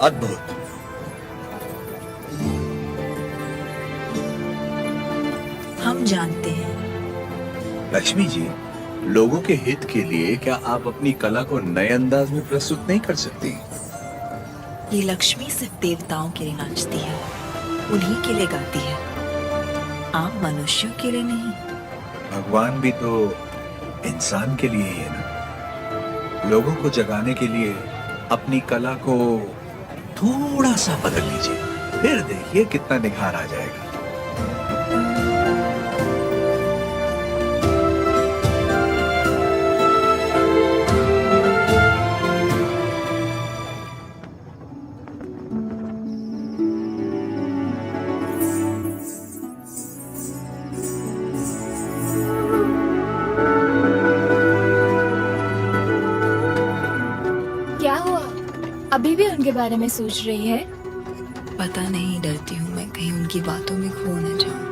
अद्भुत। हम जानते हैं। लक्ष्मी जी, लोगों के हित के लिए क्या आप अपनी कला को नए अंदाज में प्रस्तुत नहीं कर सकती? ये लक्ष्मी सिर्फ देवताओं के लिए नाचती है, उन्हीं के लिए गाती है, आम मनुष्यों के लिए नहीं। भगवान भी तो इंसान के लिए ही है ना। लोगों को जगाने के लिए अपनी कला को थोड़ा सा बदल लीजिए, फिर देखिए कितना निखार आ जाएगा। क्या हुआ? अभी भी उनके बारे में सोच रही है? पता नहीं, डरती हूँ मैं कहीं उनकी बातों में खो न जाऊं।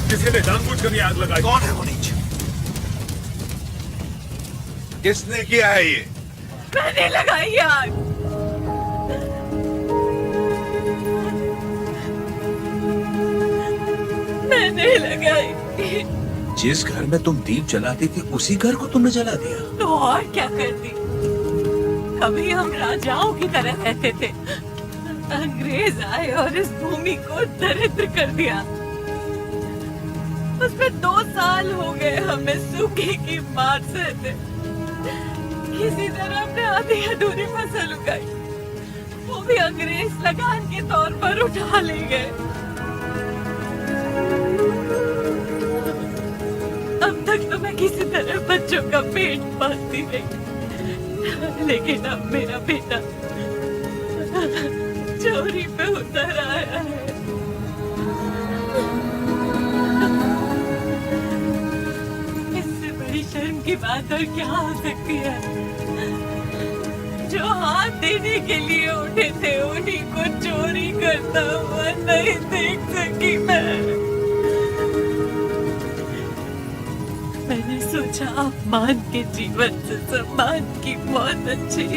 किसी ने जानबूझकर ये आग लगाई। कौन है वो नीच? किसने किया है ये? मैंने लगाई आग। मैंने लगाई। जिस घर में तुम दीप जलाती थी उसी घर को तुमने जला दिया। तो और क्या करती? कभी हम राजाओं की तरह रहते थे, अंग्रेज आए और इस भूमि को दरिद्र कर दिया। उसमें 2 साल हो गए हमें सूखे की मार सहते। किसी तरह हमने आधी अधूरी फसल उगाई, वो भी अंग्रेज लगान के तौर पर उठा ले गए। अब तक तो मैं किसी तरह बच्चों का पेट पालती रही, लेकिन अब मेरा बेटा चोरी पे उतर आया है। इससे बड़ी शर्म की बात और क्या हो सकती है? जो हाथ देने के लिए उठे थे उन्हीं को चोरी करता हुआ नहीं देख सकी मैंने सोचा अपमान के जीवन से सम्मान की मौत अच्छी।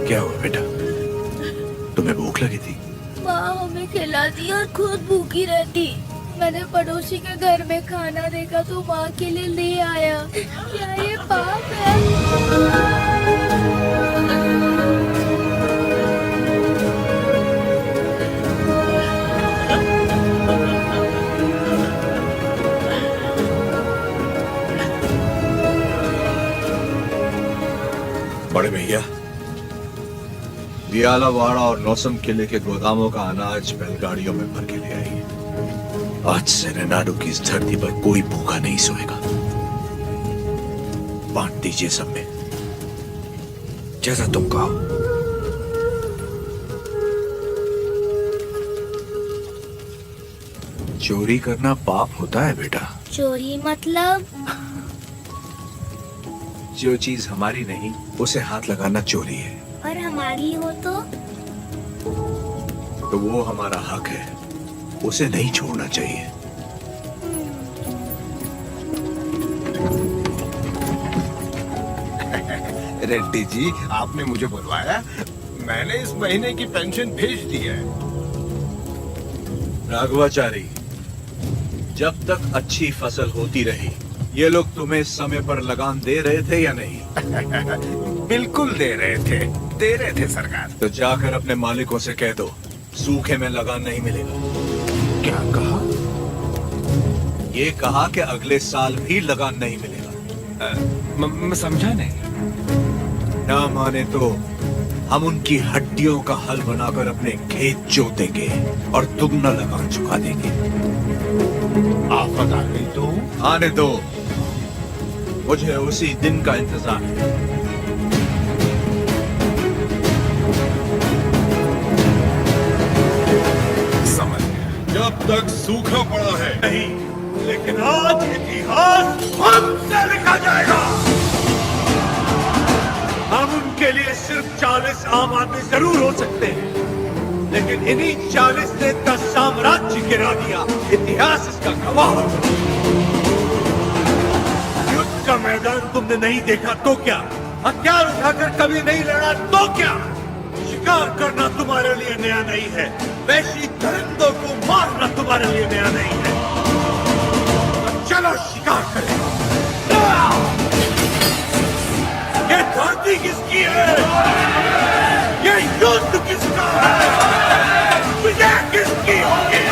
क्या हुआ बेटा? तुम्हें भूख लगी थी? माँ हमें खिलाती और खुद भूखी रहती। मैंने पड़ोसी के घर में खाना देखा तो माँ के लिए ले आया। क्या ये पाप है? बड़े भैया, दियालावाड़ा और नौसम किले के गोदामों का अनाज बैलगाड़ियों में भर के ले आई। आज से रेनाडू की इस धरती पर कोई भूखा नहीं सोएगा। बांट दीजिए सब में, जैसा तुम कहो। चोरी करना पाप होता है बेटा। चोरी मतलब? जो चीज हमारी नहीं उसे हाथ लगाना चोरी है। और हमारी हो तो वो हमारा हक है, उसे नहीं छोड़ना चाहिए। रेड्डी जी, आपने मुझे बुलवाया। मैंने इस महीने की पेंशन भेज दी है। राघवाचारी, जब तक अच्छी फसल होती रही, ये लोग तुम्हें समय पर लगान दे रहे थे या नहीं? बिल्कुल दे रहे थे सरकार। तो जाकर अपने मालिकों से कह दो, सूखे में लगान नहीं मिलेगा। क्या कहा? ये कहा कि अगले साल भी लगान नहीं मिलेगा। मैं समझा नहीं। ना माने तो हम उनकी हड्डियों का हल बनाकर अपने खेत जोतेंगे और दुगना लगान चुका देंगे। आफत आ गई तो? आने दो, मुझे उसी दिन का इंतजार है। समझ गया। जब तक सूखा पड़ा है नहीं, लेकिन आज इतिहास हमसे लिखा जाएगा। हम उनके लिए सिर्फ 40 आम आदमी जरूर हो सकते हैं, लेकिन इन्हीं 40 ने 10 साम्राज्य गिरा दिया। इतिहास इसका गवाह होगा। युद्ध का मैदान तुमने नहीं देखा तो क्या? हथियार उठाकर कभी नहीं लड़ा तो क्या? शिकार करना तुम्हारे लिए नया नहीं है, वैसी दरिंदों को मारना तुम्हारे लिए नया नहीं है। तो चलो शिकार करें। ये धरती किसकी है? ये युद्ध किसका है? विजय किसकी होगी?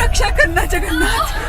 रक्षा करना जगन्नाथ।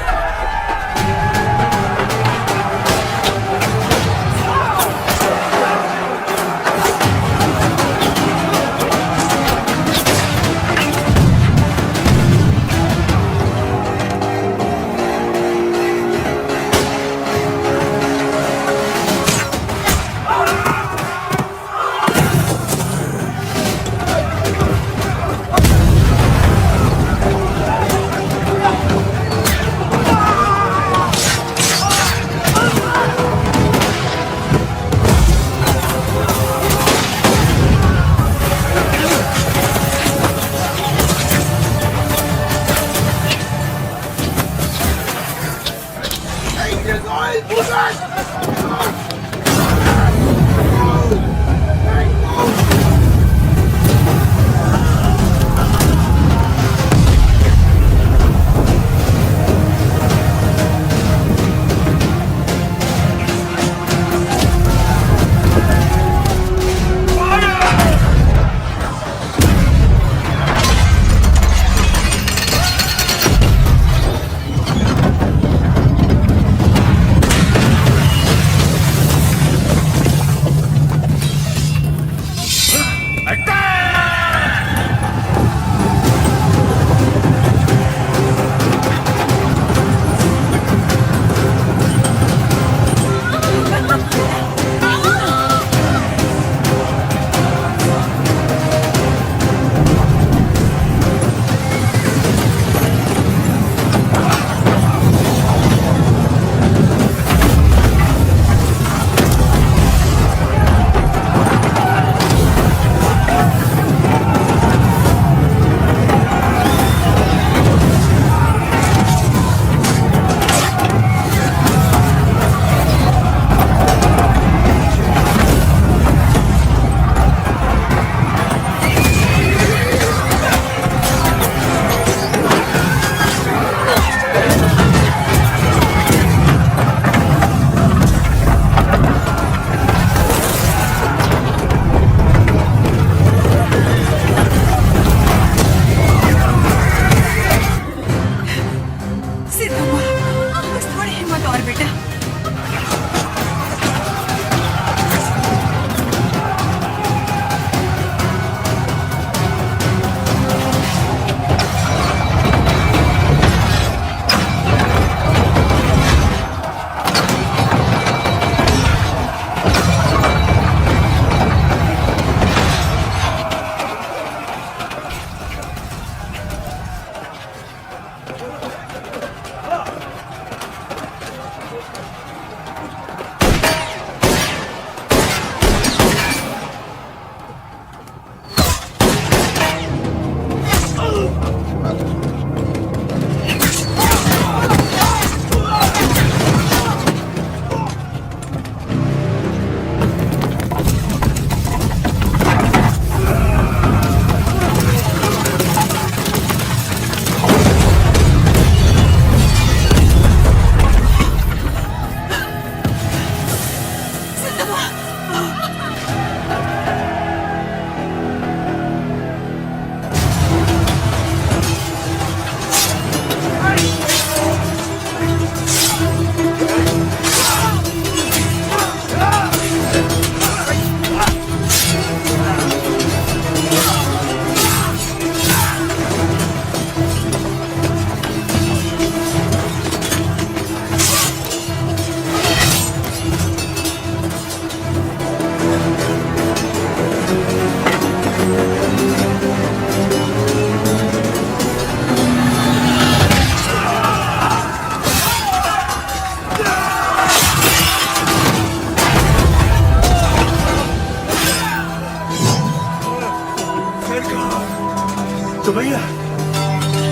सुमैया,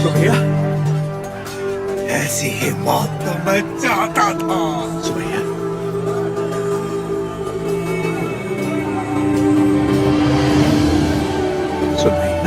सुमैया, ऐसी ही मौत तो मैं चाहता था। सुमैया, सुमैया,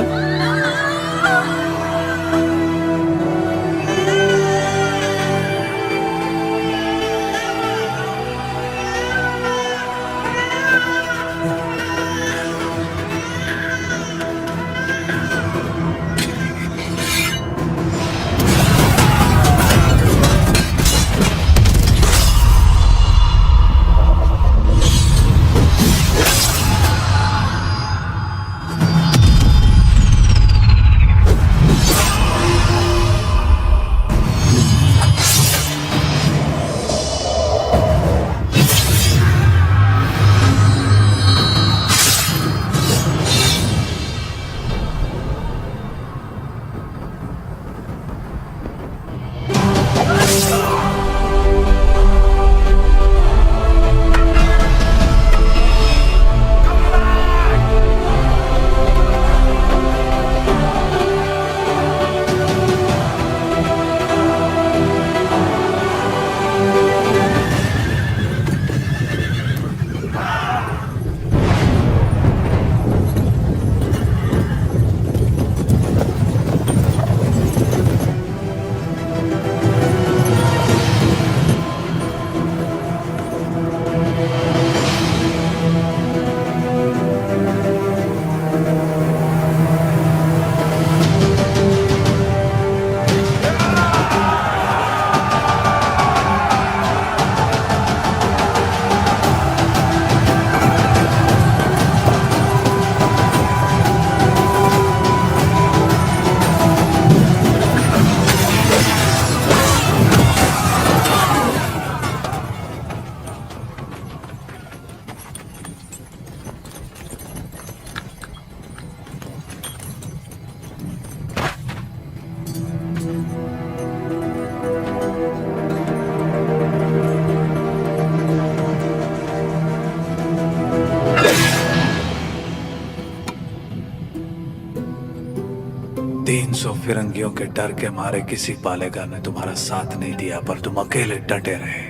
फिरंगियों के डर के मारे किसी पालेगा ने तुम्हारा साथ नहीं दिया, पर तुम अकेले डटे रहे।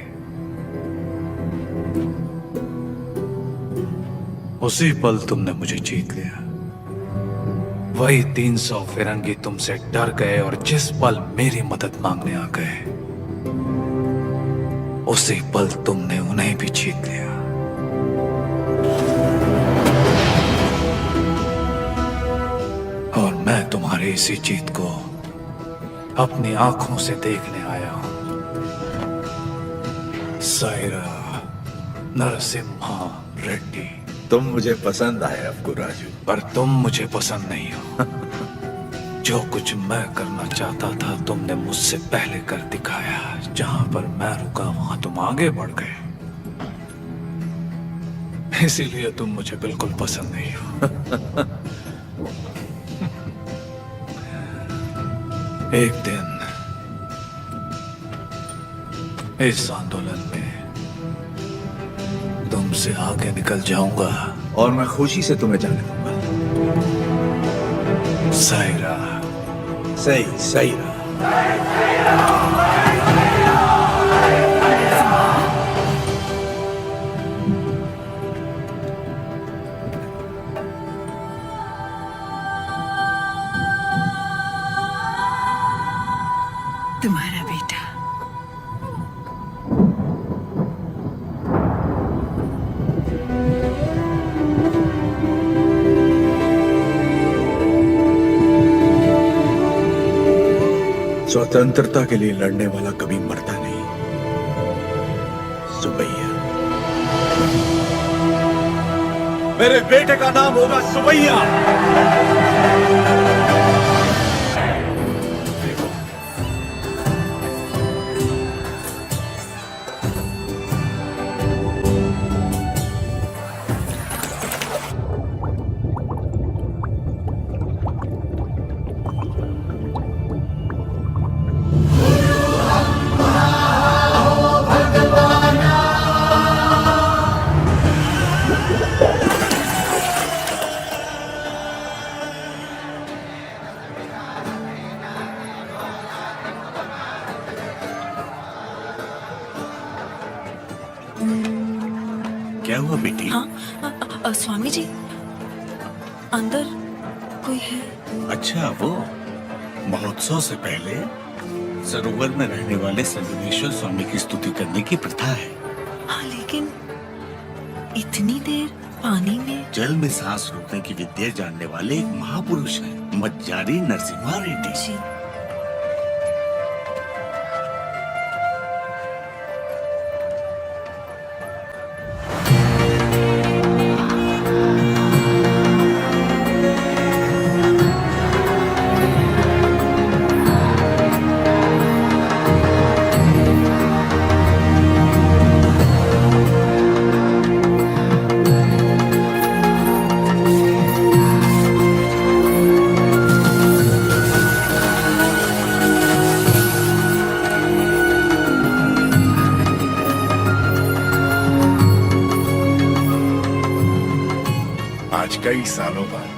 उसी पल तुमने मुझे जीत लिया। वही 300 फिरंगी तुमसे डर गए और जिस पल मेरी मदद मांगने आ गए, उसी पल तुमने उन्हें भी जीत लिया। और मैं तुम्हारी इसी जीत को अपनी आंखों से देखने आया हूं। सायरा नरसिम्हा रेड्डी, तुम मुझे पसंद आए अफगू राजू, पर तुम मुझे पसंद नहीं हो। जो कुछ मैं करना चाहता था तुमने मुझसे पहले कर दिखाया। जहां पर मैं रुका वहां तुम आगे बढ़ गए, इसीलिए तुम मुझे बिल्कुल पसंद नहीं हो। एक दिन इस आंदोलन में तुमसे आगे निकल जाऊंगा और मैं खुशी से तुम्हें जाने दूंगा। सायरा, सही सायरा। तुम्हारा बेटा। स्वतंत्रता के लिए लड़ने वाला कभी मरता नहीं। सुबैया, मेरे बेटे का नाम होगा सुबैया। क्या हुआ बेटी? हाँ, स्वामी जी, अंदर कोई है? अच्छा, वो महोत्सव से पहले सरोवर में रहने वाले संगमेश्वर स्वामी की स्तुति करने की प्रथा है। हाँ, लेकिन इतनी देर पानी में? जल में सांस रोकने की विद्या जानने वाले एक महापुरुष हैं, मज्जारी नरसिम्हा रेड्डी। जी। आज कई सालों बाद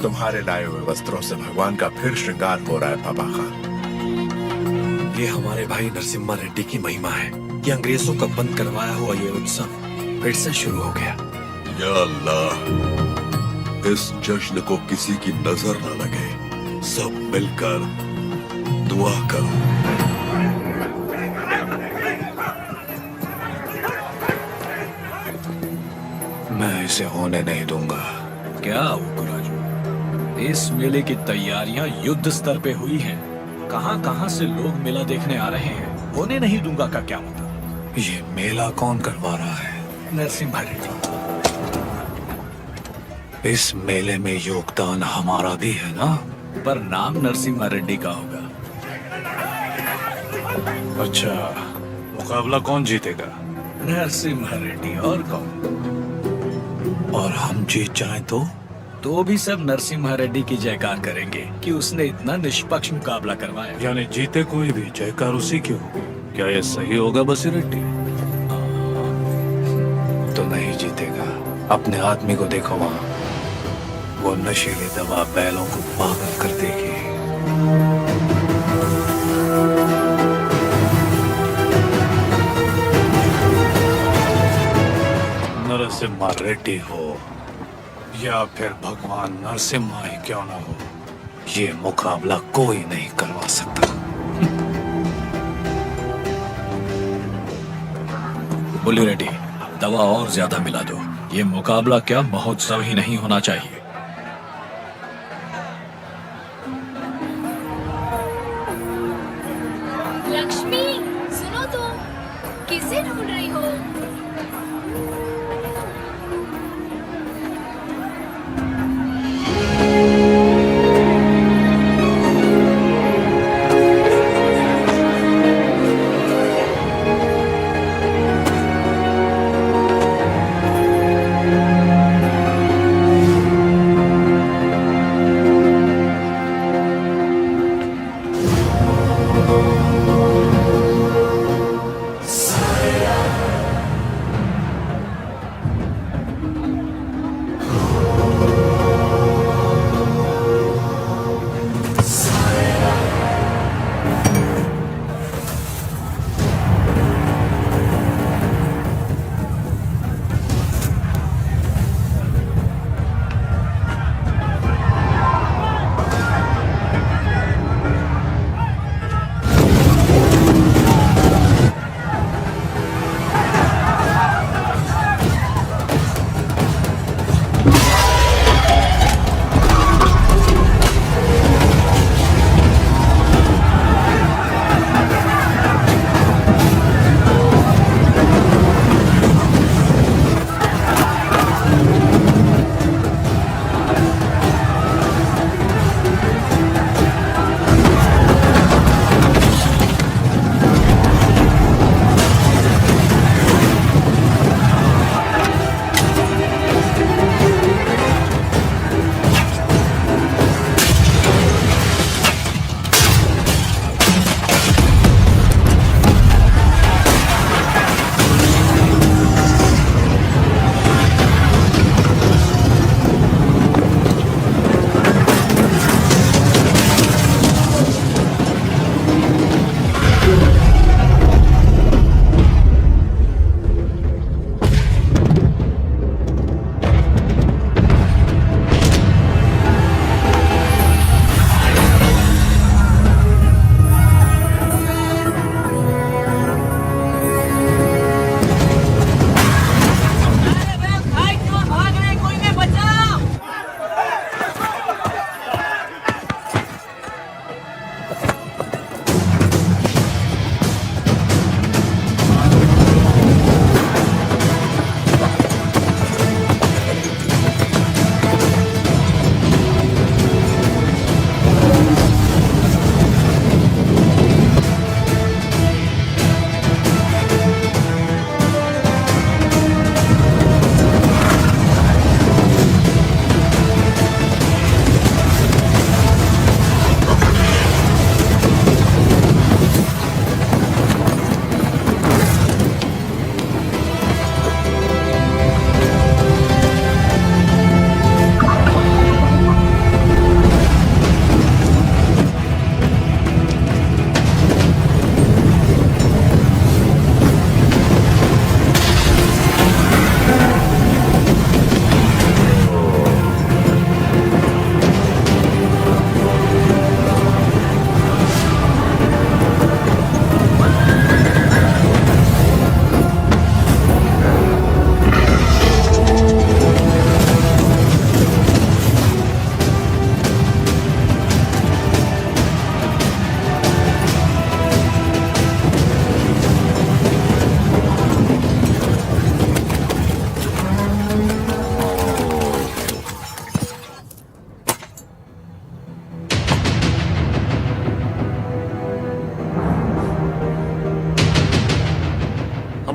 तुम्हारे लाए हुए वस्त्रों से भगवान का फिर श्रृंगार हो रहा है बाबा खान। ये हमारे भाई नरसिम्हा रेड्डी की महिमा है कि अंग्रेजों का बंद करवाया हुआ ये उत्सव फिर से शुरू हो गया। या अल्लाह, इस जश्न को किसी की नजर न लगे, सब मिलकर दुआ करो। मैं इसे होने नहीं दूंगा। क्या हुकुराजू, इस मेले की तैयारियां युद्ध स्तर पे हुई हैं। कहां-कहां से लोग मेला देखने आ रहे हैं। होने नहीं दूंगा का क्या मतलब? ये मेला कौन करवा रहा है? नरसिम्हा रेड्डी। इस मेले में योगदान हमारा भी है ना? पर नाम नरसिम्हा रेड्डी का होगा। अच्छा, मुकाबला कौन जीतेगा? नरसिम्हा रेड्डी, और कौन? और हम जीत जाएं तो भी सब नरसिम्हा रेड्डी की जयकार करेंगे कि उसने इतना निष्पक्ष मुकाबला करवाया। यानी जीते कोई भी जयकार उसी की होगी। क्या ये सही होगा बसी रेड्डी? तो नहीं जीतेगा। अपने आदमी को देखो वहाँ, वो नशीली दवा बैलों को पागल कर देगी। नरसिम्हा रेड्डी हो या फिर भगवान नरसिम्हा ही क्यों ना हो, ये मुकाबला कोई नहीं करवा सकता। बुल्ली रेड्डी, दवा और ज्यादा मिला दो। ये मुकाबला क्या महोत्सव ही नहीं होना चाहिए। लक्ष्मी, सुनो तो, किसे ढूंढ रही हो?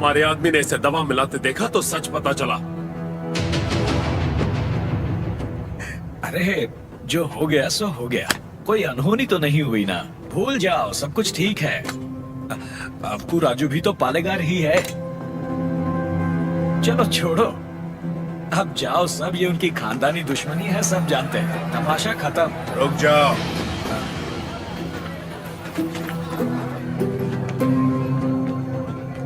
हमारे आदमी ने इसे दवा मिलाते देखा तो सच पता चला। अरे जो हो गया सो हो गया, कोई अनहोनी तो नहीं हुई ना। भूल जाओ, सब कुछ ठीक है। आपको राजू भी तो पालेगार ही है। चलो छोड़ो, अब जाओ सब, ये उनकी खानदानी दुश्मनी है, सब जानते हैं। तमाशा खत्म। रुक जाओ।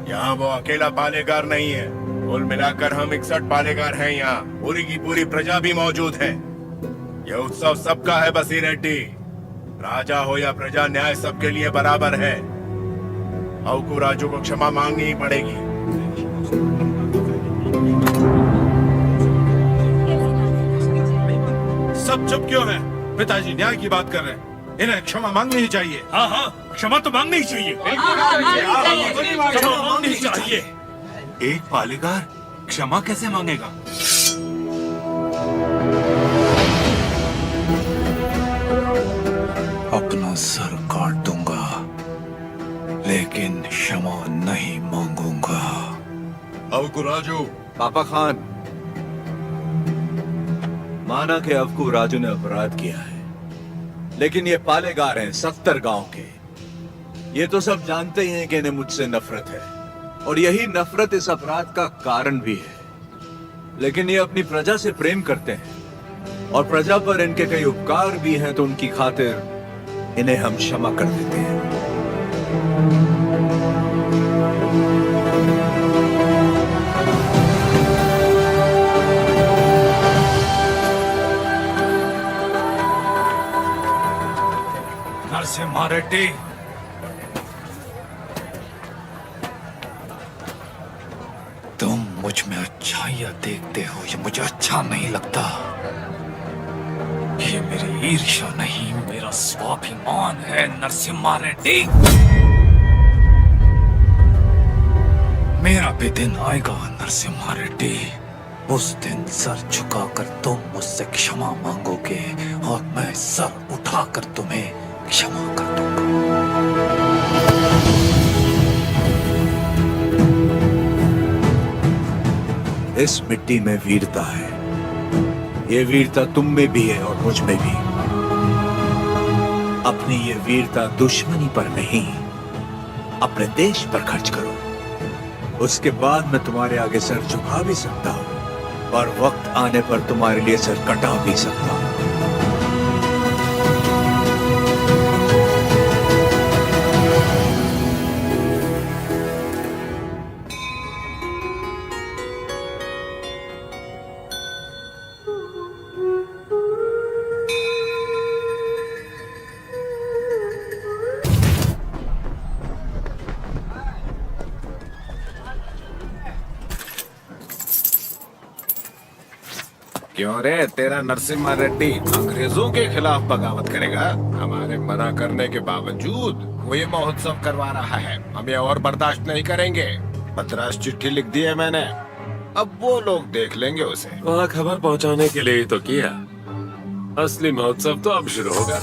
यहाँ वो अकेला पालेगार नहीं है, कुल मिलाकर हम 61 पालेगार हैं। यहाँ पूरी की पूरी प्रजा भी मौजूद है। यह उत्सव सबका है बसी रेड्डी। राजा हो या प्रजा, न्याय सबके लिए बराबर है। अवकू राजू को क्षमा मांगनी ही पड़ेगी। सब चुप क्यों हैं? पिताजी न्याय की बात कर रहे हैं, इन्हें क्षमा मांगनी ही चाहिए। हाँ हाँ, क्षमा तो मांगनी ही चाहिए। क्षमा मांगनी ही चाहिए। एक पालेगार क्षमा कैसे मांगेगा? अपना सर काट दूंगा, लेकिन क्षमा नहीं मांगूंगा। अवकू राजू, पापा खान, माना कि अवकू राजू ने अपराध किया है, लेकिन ये पालेगार हैं 70 गांव के। ये तो सब जानते ही हैं कि इन्हें मुझसे नफरत है, और यही नफरत इस अपराध का कारण भी है। लेकिन ये अपनी प्रजा से प्रेम करते हैं, और प्रजा पर इनके कई उपकार भी हैं, तो उनकी खातिर इन्हें हम क्षमा कर देते हैं। नरसिम्हा रेड्डी, तुम मुझ में अच्छाइयां देखते हो, ये मुझे अच्छा नहीं लगता। ये मेरी ईर्ष्या नहीं, मेरा स्वाभिमान है नरसिम्हा रेड्डी। मेरा भी दिन आएगा नरसिम्हा रेड्डी। उस दिन सर झुकाकर तुम मुझसे क्षमा मांगोगे, और मैं सर उठाकर तुम्हें क्षमा कर दूंगा। इस मिट्टी में वीरता है। ये वीरता तुम में भी है और मुझ में भी। अपनी ये वीरता दुश्मनी पर नहीं, अपने देश पर खर्च करो। उसके बाद मैं तुम्हारे आगे सर झुका भी सकता हूं, और वक्त आने पर तुम्हारे लिए सर कटा भी सकता हूं। क्यों रे, तेरा नरसिम्हा रेड्डी अंग्रेजों के खिलाफ बगावत करेगा? हमारे मना करने के बावजूद वो ये महोत्सव करवा रहा है। हम ये और बर्दाश्त नहीं करेंगे। मद्रास चिट्ठी लिख दी है मैंने, अब वो लोग देख लेंगे उसे। वहाँ खबर पहुँचाने के लिए ही तो किया। असली महोत्सव तो अब शुरू होगा।